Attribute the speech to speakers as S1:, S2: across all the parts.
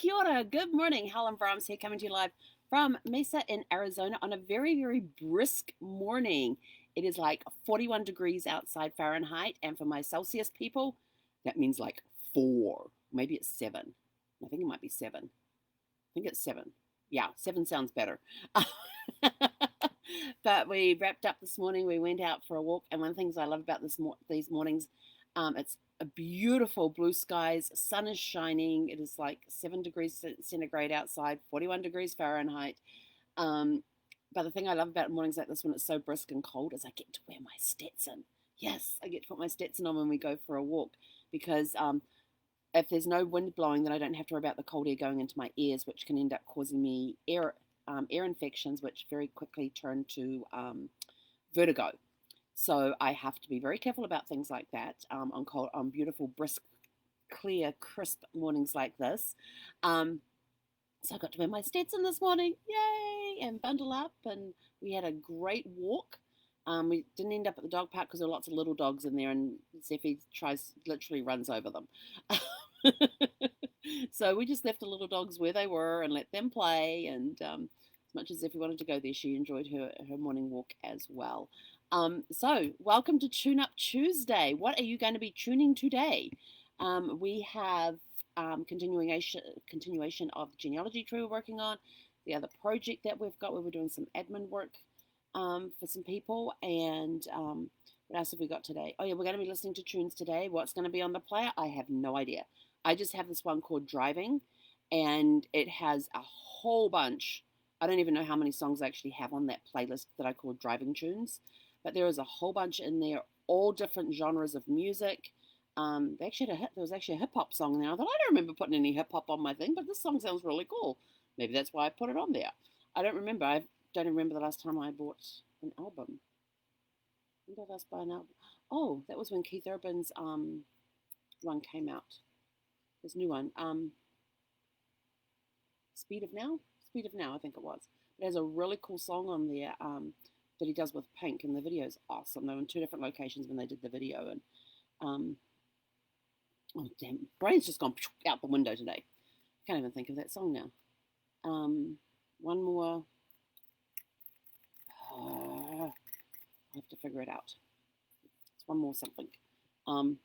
S1: Kia ora. Good morning. Helen Brahms here, coming to you live from Mesa in Arizona on a very, very brisk morning. It is like 41 degrees outside Fahrenheit, and for my Celsius people, that means like 4. Maybe it's 7. I think it might be 7. I think it's 7. Yeah, 7 sounds better. But we wrapped up this morning. We went out for a walk, and one of the things I love about these mornings, it's a beautiful blue skies. Sun is shining. It is like 7 degrees centigrade outside, 41 degrees Fahrenheit. Um, but the thing I love about mornings like this when it's so brisk and cold is I get to wear my Stetson. Yes, I get to put my Stetson on when we go for a walk because if there's no wind blowing, then I don't have to worry about the cold air going into my ears, which can end up causing me ear infections, which very quickly turn to vertigo. So I have to be very careful about things like that on beautiful, brisk, clear, crisp mornings like this. So I got to wear my Stetson this morning, yay, and bundle up, and we had a great walk. We didn't end up at the dog park because there were lots of little dogs in there, and Zeffie literally runs over them. So we just left the little dogs where they were and let them play. And as much as Zeffie wanted to go there, she enjoyed her morning walk as well. So welcome to Tune Up Tuesday. What are you going to be tuning today? We have continuation of the genealogy tree we're working on. The other project that we've got where we're doing some admin work for some people. And what else have we got today? Oh yeah, we're going to be listening to tunes today. What's going to be on the player? I have no idea. I just have this one called Driving, and it has a whole bunch. I don't even know how many songs I actually have on that playlist that I call Driving Tunes, but there is a whole bunch in there, all different genres of music. They actually there was actually a hip hop song in there. I thought, I don't remember putting any hip hop on my thing, but this song sounds really cool. Maybe that's why I put it on there. I don't remember. I don't even remember the last time I bought an album. When did I last buy an album? Oh, that was when Keith Urban's one came out. His new one. Speed of Now? Speed of Now, I think it was. It has a really cool song on there that he does with Pink, and the video is awesome. They were in 2 different locations when they did the video, and oh damn, brain's just gone out the window today. Can't even think of that song now. One more. I have to figure it out. It's one more something. I'm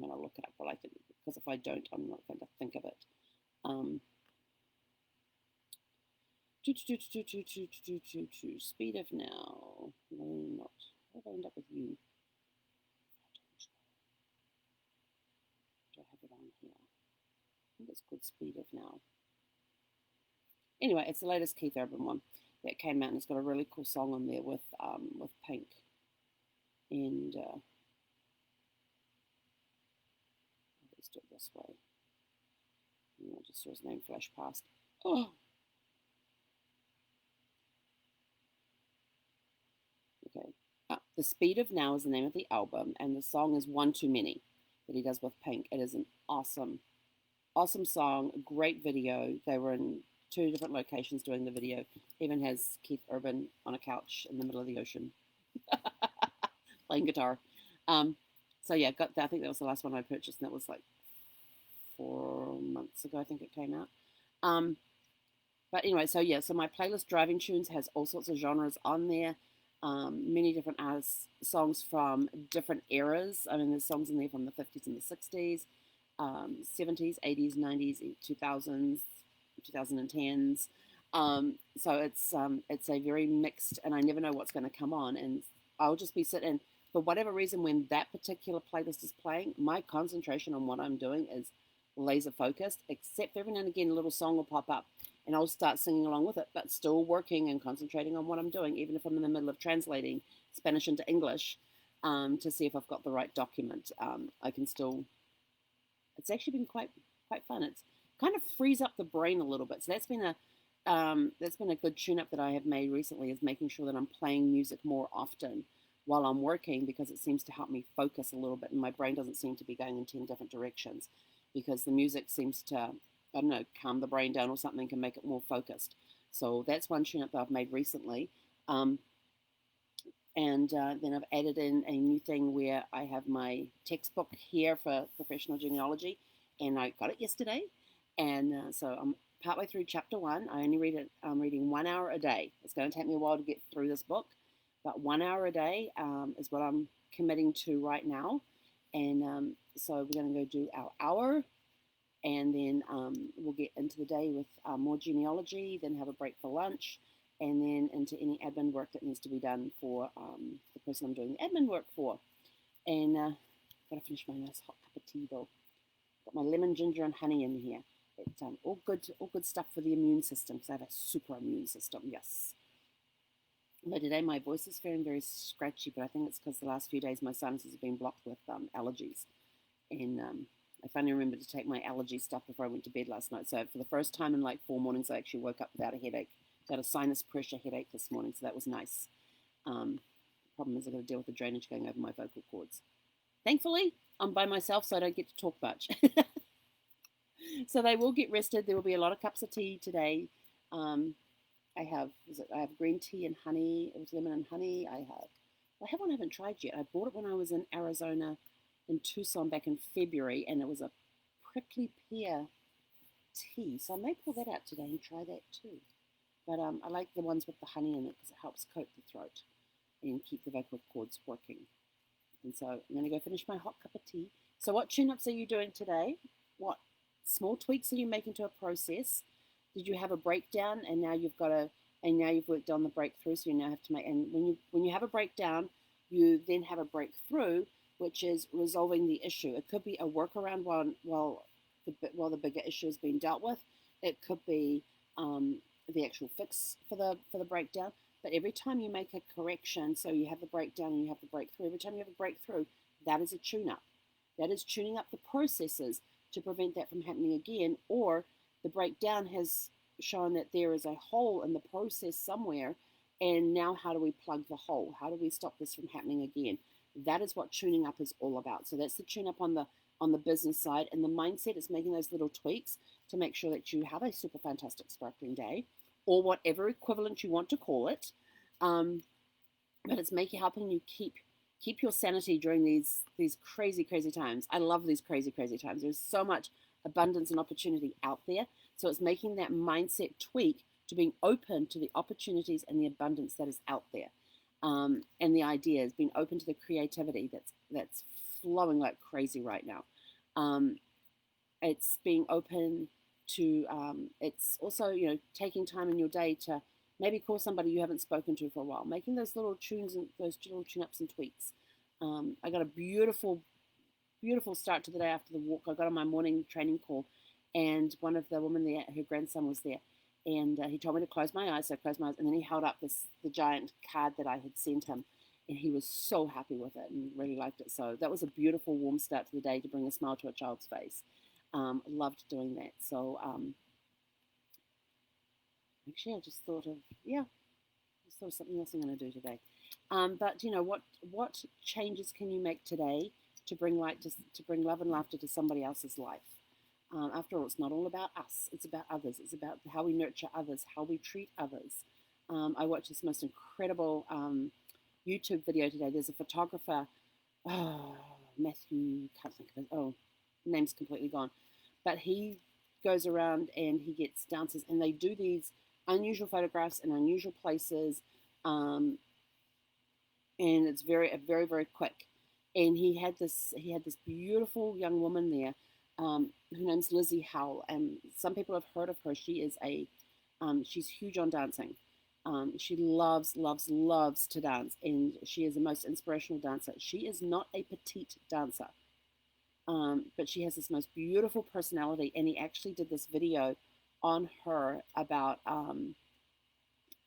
S1: gonna look it up while I think, because if I don't, I'm not going to think of it. Speed of Now. No, not. How did I end up with you? Do I have it on here? I think it's called Speed of Now. Anyway, it's the latest Keith Urban one that came out, and it's got a really cool song on there with Pink. And let's do it this way. I just saw his name flash past. Oh. Okay. The Speed of Now is the name of the album, and the song is One Too Many that he does with Pink. It is an awesome, awesome song, a great video. They were in 2 different locations doing the video. Even has Keith Urban on a couch in the middle of the ocean playing guitar. So yeah, I think that was the last one I purchased, and that was like 4 months ago, I think it came out. But anyway, so yeah, so my playlist Driving Tunes has all sorts of genres on there. Many different artists, songs from different eras. I mean, there's songs in there from the 50s and the 60s, 70s, 80s, 90s, 2000s, 2010s. So it's a very mixed, and I never know what's going to come on. And I'll just be sitting, for whatever reason, when that particular playlist is playing, my concentration on what I'm doing is laser focused, except every now and again a little song will pop up and I'll start singing along with it, but still working and concentrating on what I'm doing, even if I'm in the middle of translating Spanish into English, to see if I've got the right document. I can still. It's actually been quite fun. It's kind of frees up the brain a little bit. So that's been a good tune up that I have made recently, is making sure that I'm playing music more often while I'm working, because it seems to help me focus a little bit, and my brain doesn't seem to be going in 10 different directions, because the music seems to, I don't know, calm the brain down or something, can make it more focused. So that's one tune-up that I've made recently. And then I've added in a new thing where I have my textbook here for professional genealogy, and I got it yesterday. And so I'm partway through chapter one. I only read it. I'm reading 1 hour a day. It's going to take me a while to get through this book, but 1 hour a day is what I'm committing to right now. And so we're going to go do our hour, and then we'll get into the day with more genealogy, then have a break for lunch, and then into any admin work that needs to be done for the person I'm doing the admin work for. And gotta finish my nice hot cup of tea though. Got my lemon, ginger, and honey in here. It's all good stuff for the immune system because I have a super immune system. Yes. But today my voice is feeling very scratchy, but I think it's because the last few days my sinuses have been blocked with allergies, and I finally remembered to take my allergy stuff before I went to bed last night. So for the first time in like 4 mornings, I actually woke up without a headache. I had a sinus pressure headache this morning, so that was nice. The problem is I've got to deal with the drainage going over my vocal cords. Thankfully, I'm by myself, so I don't get to talk much. So they will get rested. There will be a lot of cups of tea today. I have green tea and honey. It was lemon and honey. I have one I haven't tried yet. I bought it when I was in Arizona, in Tucson back in February, and it was a prickly pear tea. So I may pull that out today and try that too. But I like the ones with the honey in it because it helps coat the throat and keep the vocal cords working. And so I'm going to go finish my hot cup of tea. So what tune-ups are you doing today? What small tweaks are you making to a process? Did you have a breakdown and now you've worked on the breakthrough, so you now have to make, and when you have a breakdown, you then have a breakthrough, which is resolving the issue. It could be a workaround while the bigger issue is being dealt with. It could be the actual fix for the breakdown. But every time you make a correction, so you have the breakdown and you have the breakthrough, every time you have a breakthrough, that is a tune-up. That is tuning up the processes to prevent that from happening again, or the breakdown has shown that there is a hole in the process somewhere, and now how do we plug the hole? How do we stop this from happening again? That is what tuning up is all about. So that's the tune up on the business side, and the mindset is making those little tweaks to make sure that you have a super fantastic sparkling day, or whatever equivalent you want to call it. But it's helping you keep your sanity during these crazy times. I love these crazy times. There's so much abundance and opportunity out there. So it's making that mindset tweak to being open to the opportunities and the abundance that is out there. And the ideas, being open to the creativity that's flowing like crazy right now. It's being open to, it's also, taking time in your day to maybe call somebody you haven't spoken to for a while, making those little tunes and those little tune-ups and tweaks. I got a beautiful start to the day after the walk. I got on my morning training call, and one of the women there, her grandson was there, and he told me to close my eyes. So I closed my eyes, and then he held up the giant card that I had sent him, and he was so happy with it and really liked it. So that was a beautiful, warm start to the day to bring a smile to a child's face. Loved doing that. So actually, I just thought of something else I'm going to do today. But what changes can you make today to bring love and laughter to somebody else's life? After all, it's not all about us. It's about others. It's about how we nurture others, how we treat others. I watched this most incredible YouTube video today. There's a photographer, Matthew, can't think of it. Name's completely gone. But he goes around and he gets dancers, and they do these unusual photographs in unusual places, and it's very, very quick. And he had this beautiful young woman there. Her name's Lizzie Howell, and some people have heard of her. She is she's huge on dancing. She loves to dance, and she is the most inspirational dancer. She is not a petite dancer, but she has this most beautiful personality. And he actually did this video on her about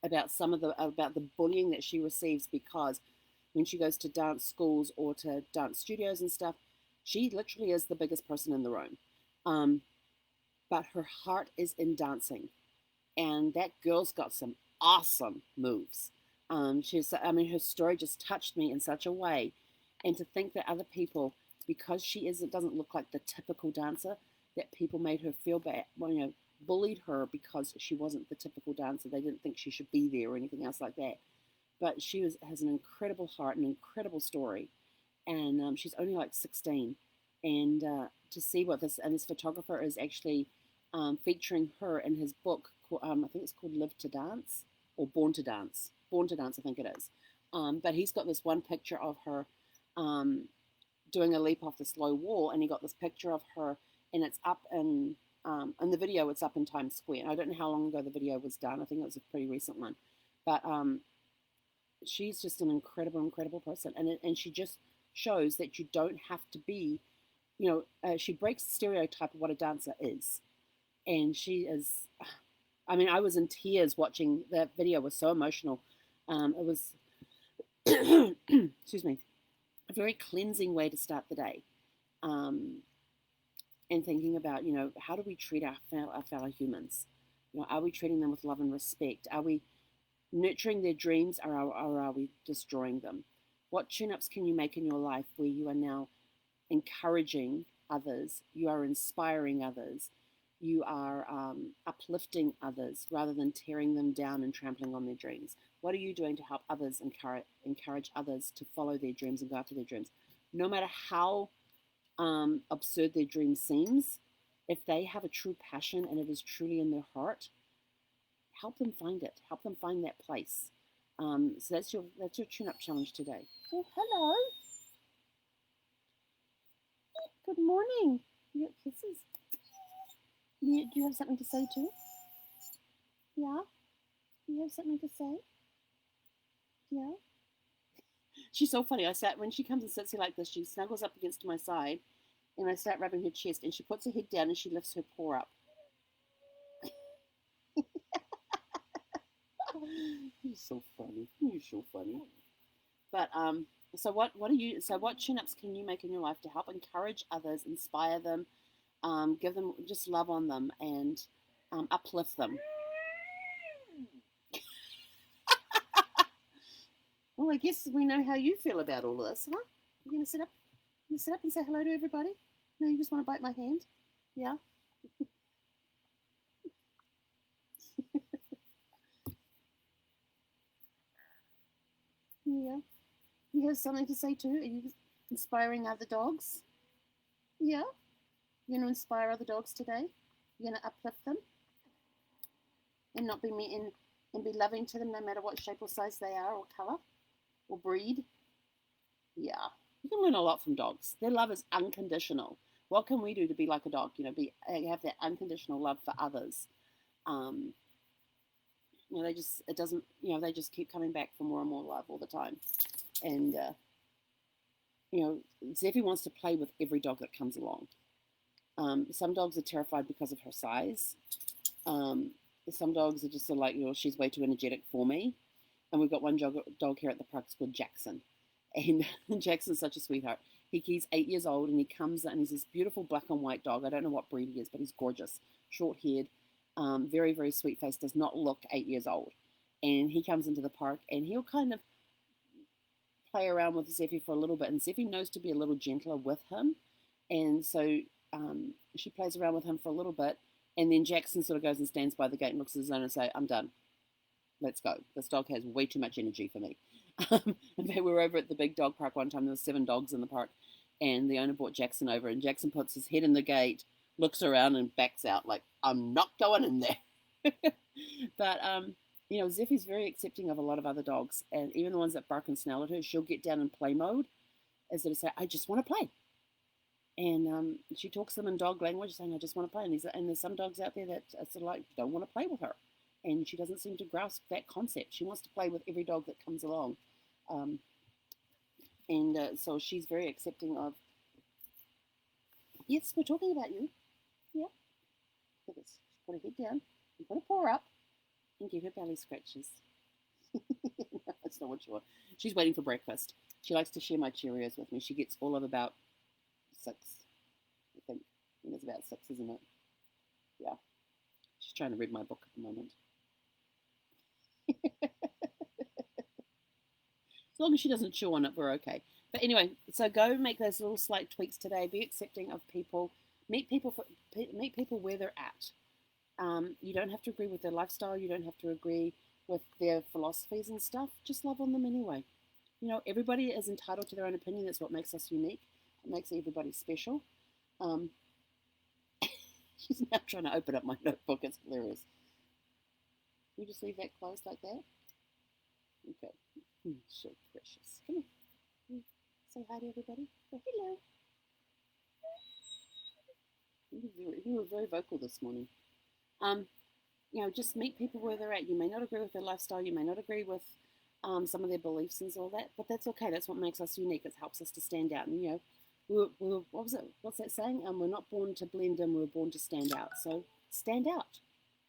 S1: the bullying that she receives, because when she goes to dance schools or to dance studios and stuff, she literally is the biggest person in the room. But her heart is in dancing, and that girl's got some awesome moves. Her story just touched me in such a way, and to think that other people, because she doesn't look like the typical dancer, that people made her feel bad, bullied her because she wasn't the typical dancer. They didn't think she should be there or anything else like that. But she has an incredible heart, an incredible story, and she's only like 16. And to see what this photographer is actually featuring her in his book. I think it's called Live to Dance or Born to Dance. Born to Dance, I think it is. But he's got this one picture of her um, doing a leap off this low wall, and he got this picture of her, and it's up in the video. It's up in Times Square. And I don't know how long ago the video was done. I think it was a pretty recent one, but she's just an incredible, incredible person, and she just shows that you don't have to be, she breaks the stereotype of what a dancer is, and she is. I mean, I was in tears watching that video. It was so emotional. It was, excuse me, a very cleansing way to start the day, and thinking about, how do we treat our fellow humans? Are we treating them with love and respect? Are we nurturing their dreams, or are we destroying them? What tune-ups can you make in your life where you are now encouraging others, you are inspiring others, you are uplifting others rather than tearing them down and trampling on their dreams? What are you doing to help others, encourage others to follow their dreams and go after their dreams? No matter how absurd their dream seems, if they have a true passion and it is truly in their heart, help them find it. Help them find that place. So that's your tune-up challenge today. Oh, hello. Good morning. You got kisses. Do you have something to say too? Yeah? Do you have something to say? Yeah? She's so funny. When she comes and sits here like this, she snuggles up against my side, and I start rubbing her chest, and she puts her head down and she lifts her paw up. You're so funny. You're so funny. But so what tune-ups can you make in your life to help encourage others, inspire them, give them just love on them, and uplift them? Well, I guess we know how you feel about all of this, huh? You gonna sit up? You sit up and say hello to everybody? No, you just want to bite my hand? Yeah. Yeah. You have something to say too? Are you inspiring other dogs? Yeah. You're gonna inspire other dogs today? You're gonna uplift them and not be mean and be loving to them no matter what shape or size they are or color or breed? Yeah. You can learn a lot from dogs. Their love is unconditional. What can we do to be like a dog? Have that unconditional love for others. They just keep coming back for more and more love all the time. And Zeffie wants to play with every dog that comes along. Some dogs are terrified because of her size. Some dogs are just sort of like, she's way too energetic for me. And we've got one dog here at the park. It's called Jackson. And Jackson's such a sweetheart. He's 8 years old, and he comes and he's this beautiful black and white dog. I don't know what breed he is, but he's gorgeous. Short-haired, very, very sweet face, does not look 8 years old. And he comes into the park, and he'll kind of play around with Zeffie for a little bit. And Zeffie knows to be a little gentler with him. And so she plays around with him for a little bit. And then Jackson sort of goes and stands by the gate and looks at his own and say, I'm done. Let's go. This dog has way too much energy for me. In fact, we were over at the big dog park one time. There were 7 dogs in the park, and the owner brought Jackson over, and Jackson puts his head in the gate, looks around, and backs out like, I'm not going in there. But Zeffie's very accepting of a lot of other dogs, and even the ones that bark and snarl at her, she'll get down in play mode, as to say, I just want to play. And she talks to them in dog language, saying, I just want to play. And there's some dogs out there that sort of like don't want to play with her. And she doesn't seem to grasp that concept. She wants to play with every dog that comes along. So she's very accepting of, yes, we're talking about you. Yeah. Look, put her head down and put her paw up and give her belly scratches. No, that's not what she wants. She's waiting for breakfast. She likes to share my Cheerios with me. She gets all of about 6, I think. I think it's about 6, isn't it? Yeah. She's trying to read my book at the moment. As long as she doesn't chew on it, we're okay. But anyway, so go make those little slight tweaks today. Be accepting of people. Meet people where they're at. You don't have to agree with their lifestyle. You don't have to agree with their philosophies and stuff. Just love on them anyway. Everybody is entitled to their own opinion. That's what makes us unique. It makes everybody special. She's now trying to open up my notebook. It's hilarious. Can we just leave that closed like that? Okay. So precious. Come here. Say hi to everybody. Go hello. You were very vocal this morning. Just meet people where they're at. You may not agree with their lifestyle. You may not agree with some of their beliefs and all that, but that's okay. That's what makes us unique. It helps us to stand out. And what was it? What's that saying? We're not born to blend in. We're born to stand out. So stand out.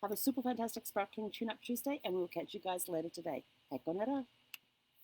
S1: Have a super fantastic sparkling tune-up Tuesday, and we'll catch you guys later today. Hei konera.